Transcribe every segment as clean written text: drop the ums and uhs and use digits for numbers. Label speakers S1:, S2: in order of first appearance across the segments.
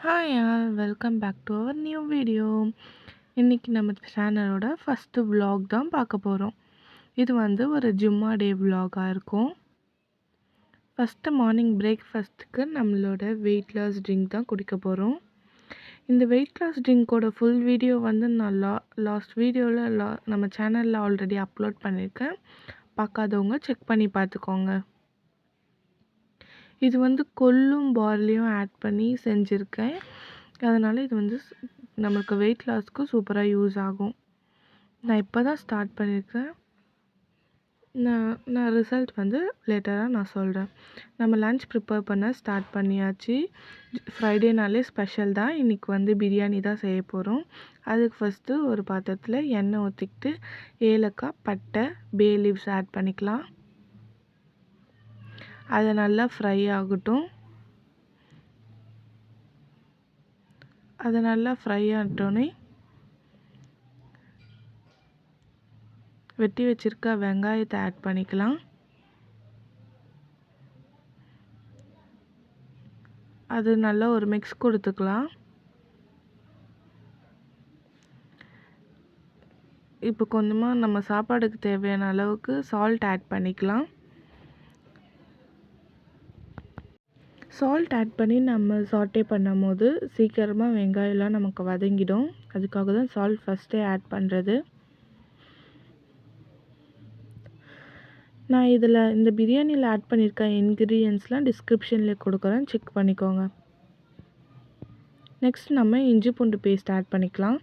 S1: Hi all welcome back to our new video. இன்றைக்கி நம்ம சேனலோட ஃபஸ்ட்டு vlog தான் பார்க்க போகிறோம். இது வந்து ஒரு ஜும்மா டே vlog-ஆக இருக்கும். ஃபஸ்ட்டு மார்னிங் பிரேக்ஃபாஸ்ட்டுக்கு நம்மளோட வெயிட் லாஸ் ட்ரிங்க் தான் குடிக்க போகிறோம். இந்த வெயிட் லாஸ் ட்ரிங்க்கோட ஃபுல் வீடியோ வந்து நான் லாஸ்ட் வீடியோவில் நம்ம சேனலில் ஆல்ரெடி அப்லோட் பண்ணியிருக்கேன். பார்க்காதவங்க செக் பண்ணி பார்த்துக்கோங்க. இது வந்து கொள்ளும் பார்லியும் ஆட் பண்ணி செஞ்சுருக்கேன். அதனால் இது வந்து நம்மளுக்கு வெயிட் லாஸ்க்கு சூப்பராக யூஸ் ஆகும். நான் இப்போ தான் ஸ்டார்ட் பண்ணியிருக்கேன். நான் ரிசல்ட் வந்து லேட்டராக நான் சொல்கிறேன். நம்ம லன்ச் ப்ரிப்பேர் பண்ண ஸ்டார்ட் பண்ணியாச்சு. ஃப்ரைடேனாலே ஸ்பெஷல் தான். இன்றைக்கி வந்து பிரியாணி தான் செய்ய போகிறோம். அதுக்கு ஃபஸ்ட்டு ஒரு பாத்திரத்தில் எண்ணெய் ஊற்றிக்கிட்டு ஏலக்காய், பட்டை, பே லீவ்ஸ் ஆட் பண்ணிக்கலாம். அது நல்லா ஃப்ரை ஆகட்டும். அது நல்லா ஃப்ரை ஆகிட்டோன்னே வெட்டி வச்சுருக்க வெங்காயத்தை ஆட் பண்ணிக்கலாம். அது நல்லா ஒரு மிக்ஸ் கொடுத்துக்கலாம். இப்போ கொஞ்சமாக நம்ம சாப்பாடுக்கு தேவையான அளவுக்கு சால்ட் ஆட் பண்ணிக்கலாம். சால்ட் ஆட் பண்ணி நம்ம சாட்டே பண்ணும்போது சீக்கிரமாக வெங்காயம்லாம் நமக்கு வதங்கிடும். அதுக்காக தான் சால்ட் ஃபஸ்ட்டே ஆட் பண்ணுறது. நான் இந்த பிரியாணியில் ஆட் பண்ணியிருக்க இன்க்ரீடியன்ட்ஸ்லாம் டிஸ்கிரிப்ஷனில் கொடுக்குறேன், செக் பண்ணிக்கோங்க. நெக்ஸ்ட் நம்ம இஞ்சி பூண்டு பேஸ்ட் ஆட் பண்ணிக்கலாம்.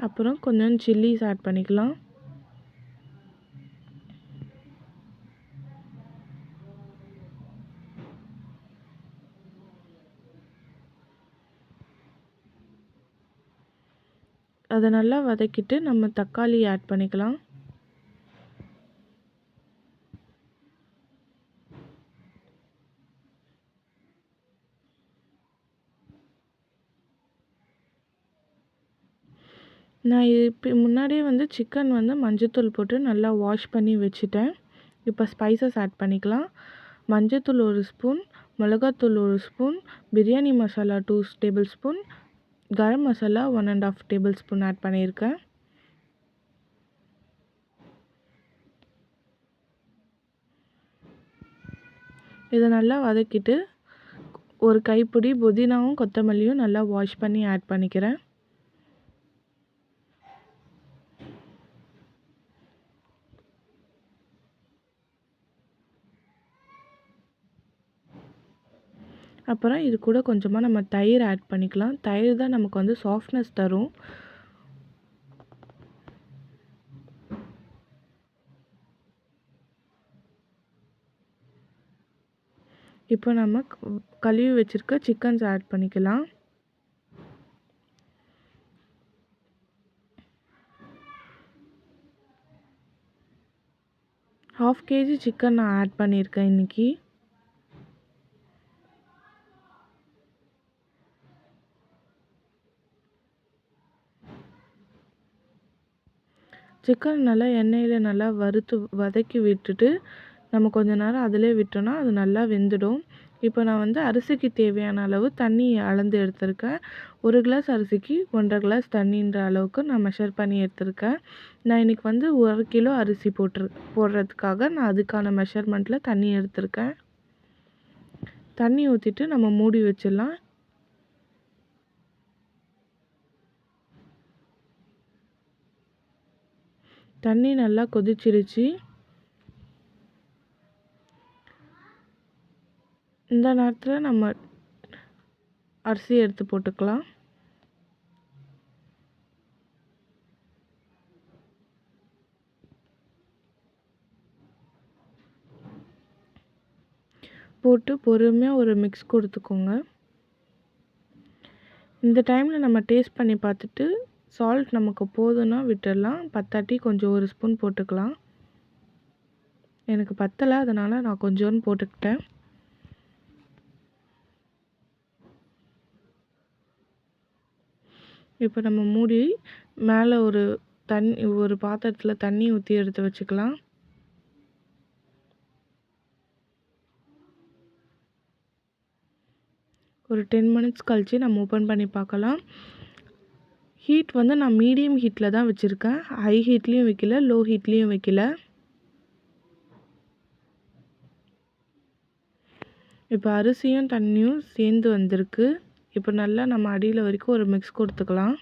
S1: அப்புறம் கொஞ்சம் சில்லிஸ் ஆட் பண்ணிக்கலாம். அதை நல்லா வதக்கிட்டு நம்ம தக்காளி ஆட் பண்ணிக்கலாம். நான் இப்போ முன்னாடியே வந்து சிக்கன் வந்து மஞ்சத்தூள் போட்டு நல்லா வாஷ் பண்ணி வச்சுட்டேன். இப்போ ஸ்பைசஸ் ஆட் பண்ணிக்கலாம். மஞ்சத்தூள் 1 ஸ்பூன், மிளகாத்தூள் 1 spoon, biryani masala 2 table spoon, garam masala 1 1/2 table spoon add பண்ணியிருக்கேன். இதை நல்லா வதக்கிட்டு ஒரு கைப்பிடி புதினாவும் கொத்தமல்லியும் நல்லா வாஷ் பண்ணி ஆட் பண்ணிக்கிறேன். அப்புறம் இது கூட கொஞ்சமாக நம்ம தயிர் ஆட் பண்ணிக்கலாம். தயிர் தான் நமக்கு வந்து சாஃப்ட்னஸ் தரும். இப்போ நம்ம கழுவி வச்சுருக்க சிக்கன்ஸ் ஆட் பண்ணிக்கலாம். ½ kg சிக்கன் நான் ஆட் பண்ணியிருக்கேன் இன்றைக்கி. சிக்கன் நல்லா எண்ணெயில் நல்லா வதக்கி விட்டுட்டு நம்ம கொஞ்ச நேரம் அதிலே விட்டோன்னா அது நல்லா வெந்துடும். இப்போ நான் வந்து அரிசிக்கு தேவையான அளவு தண்ணி அளந்து எடுத்திருக்கேன். 1 கிளாஸ் அரிசிக்கு 1½ கிளாஸ் தண்ணின்ற அளவுக்கு நான் மெஷர் பண்ணி எடுத்திருக்கேன். நான் இன்றைக்கி வந்து 1 கிலோ அரிசி போடுறதுக்காக நான் அதுக்கான மெஷர்மெண்ட்டில் தண்ணி எடுத்திருக்கேன். தண்ணி ஊற்றிட்டு நம்ம மூடி வச்சிடலாம். தண்ணி நல்லா கொதிச்சிருச்சு. இந்த நேரத்தில் நம்ம அரிசி எடுத்து போட்டுக்கலாம். போட்டு பொறுமையாக ஒரு மிக்ஸ் கொடுத்துக்கோங்க. இந்த டைமில் நம்ம டேஸ்ட் பண்ணி பார்த்துட்டு சால்ட் நமக்கு போதும்னா விட்டுடலாம். பத்தாட்டி கொஞ்சம் 1 ஸ்பூன் போட்டுக்கலாம். எனக்கு பத்தலை, அதனால் நான் கொஞ்சோன்னு போட்டுக்கிட்டேன். இப்போ நம்ம மூடி மேலே ஒரு பாத்திரத்தில் தண்ணி ஊற்றி எடுத்து வச்சுக்கலாம். ஒரு 10 மினிட்ஸ் கழிச்சு நம்ம ஓப்பன் பண்ணி பார்க்கலாம். ஹீட் வந்து நான் மீடியம் ஹீட்டில் தான் வச்சுருக்கேன். ஹை ஹீட்லேயும் வைக்கல, லோ ஹீட்லேயும் வைக்கல. இப்போ அரிசியும் தண்ணியும் சேர்ந்து வந்திருக்கு. இப்போ நல்லா நம்ம அடியில் வரைக்கும் ஒரு மிக்ஸ் கொடுத்துக்கலாம்.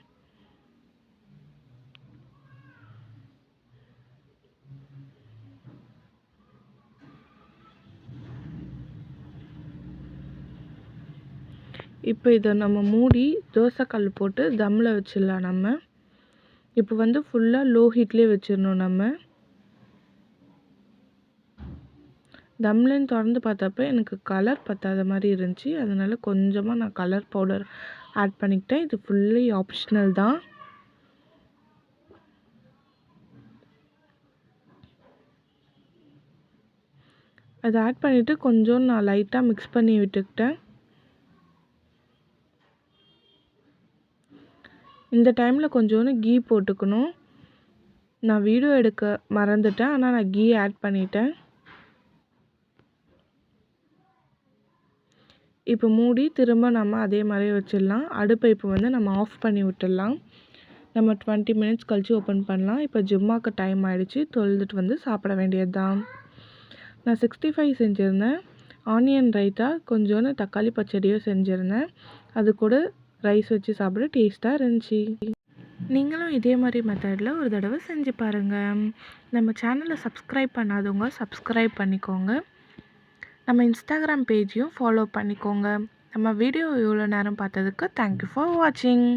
S1: இப்போ இதை நம்ம மூடி தோசைக்கல் போட்டு தம்மில் வச்சிடலாம் நம்ம. இப்போ வந்து ஃபுல்லாக லோ ஹீட்லேயே வச்சிடணும் நம்ம. தம்லேருந்து திறந்து பார்த்தப்ப எனக்கு கலர் பத்தாத மாதிரி இருந்துச்சு. அதனால் கொஞ்சமாக நான் கலர் பவுடர் ஆட் பண்ணிக்கிட்டேன். இது ஃபுல்லி ஆப்ஷனல் தான். அதை ஆட் பண்ணிவிட்டு கொஞ்சம் நான் லைட்டாக மிக்ஸ் பண்ணி விட்டுக்கிட்டேன். இந்த டைமில் கொஞ்சோண்டு கீ போட்டுக்கணும். நான் வீடியோ எடுக்க மறந்துட்டேன், ஆனால் நான் கீ ஆட் பண்ணிட்டேன். இப்போ மூடி திரும்ப நம்ம அதே மாதிரியே வச்சிடலாம். அடுப்பை இப்போ வந்து நம்ம ஆஃப் பண்ணி விட்டுடலாம். நம்ம 20 மினிட்ஸ் கழிச்சு ஓப்பன் பண்ணலாம். இப்போ ஜும்மாக்கு டைம் ஆகிடுச்சு. தொழுதுட்டு வந்து சாப்பிட வேண்டியது தான். நான் 65 செஞ்சுருந்தேன். ஆனியன் ரைத்தா, கொஞ்சோண்டு தக்காளி பச்சடியும் செஞ்சுருந்தேன். அது கூட ரைஸ் வச்சு சாப்பிட டேஸ்ட்டாக இருந்துச்சு. நீங்களும் இதே மாதிரி மெத்தடில் ஒரு தடவை செஞ்சு பாருங்கள். நம்ம சேனலை சப்ஸ்கிரைப் பண்ணாதவங்க சப்ஸ்கிரைப் பண்ணிக்கோங்க. நம்ம இன்ஸ்டாகிராம் பேஜையும் ஃபாலோ பண்ணிக்கோங்க. நம்ம வீடியோ இவ்வளோ நேரம் பார்த்ததுக்கு தேங்க்யூ ஃபார் வாட்சிங்.